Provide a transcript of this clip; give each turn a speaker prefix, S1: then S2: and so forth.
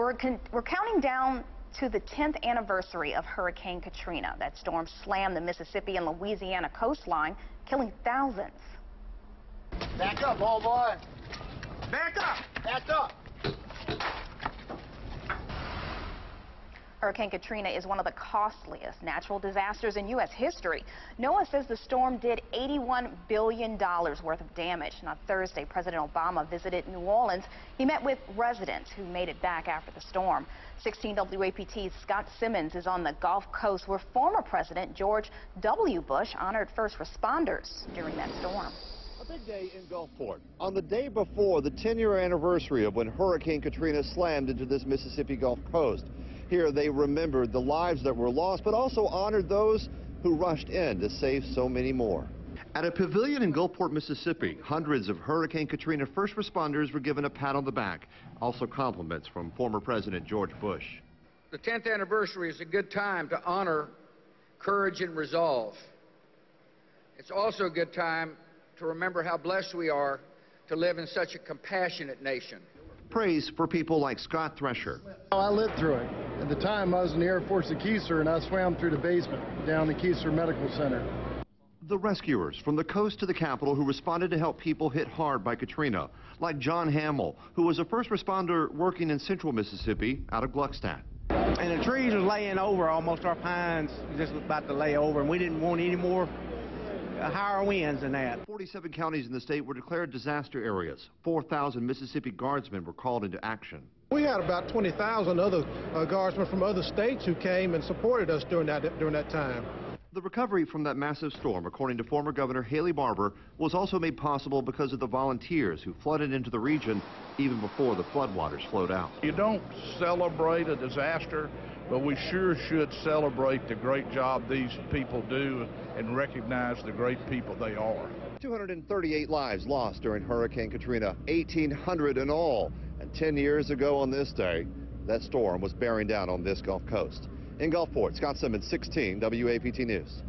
S1: We're counting down to the 10th anniversary of Hurricane Katrina. That storm slammed the Mississippi and Louisiana coastline, killing thousands.
S2: Back up, old boy. Back up. Back up.
S1: Hurricane Katrina is one of the costliest natural disasters in U.S. history. NOAA says the storm did $81 billion worth of damage. On Thursday, President Obama visited New Orleans. He met with residents who made it back after the storm. 16 WAPT's Scott Simmons is on the Gulf Coast, where former President George W. Bush honored first responders during that storm.
S3: A big day in Gulfport. On the day before the 10-year anniversary of when Hurricane Katrina slammed into this Mississippi Gulf Coast. Here they remembered the lives that were lost, but also honored those who rushed in to save so many more. At a pavilion in Gulfport, Mississippi, hundreds of Hurricane Katrina first responders were given a pat on the back. Also compliments from former President George Bush.
S4: The 10th anniversary is a good time to honor courage and resolve. It's also a good time to remember how blessed we are to live in such a compassionate nation.
S3: Praise for people like Scott Thresher.
S5: I lived through it. At the time, I was in the Air Force at Keesler, and I swam through the basement down the Keesler Medical Center.
S3: The rescuers from the coast to the capital who responded to help people hit hard by Katrina, like John Hamill, who was a first responder working in central Mississippi out of Gluckstadt.
S6: And the trees was laying over, almost our pines just was about to lay over, and we didn't want any more higher winds than that.
S3: 47 counties in the state were declared disaster areas. 4,000 Mississippi Guardsmen were called into action.
S7: We had about 20,000 other Guardsmen from other states who came and supported us during that time.
S3: The recovery from that massive storm, according to former Governor Haley Barbour, was also made possible because of the volunteers who flooded into the region even before the floodwaters flowed out.
S8: You don't celebrate a disaster, but we sure should celebrate the great job these people do and recognize the great people they are.
S3: 238 lives lost during Hurricane Katrina, 1,800 in all. And 10 years ago on this day, that storm was bearing down on this Gulf Coast. In Gulfport, Scott Simmons, 16 WAPT News.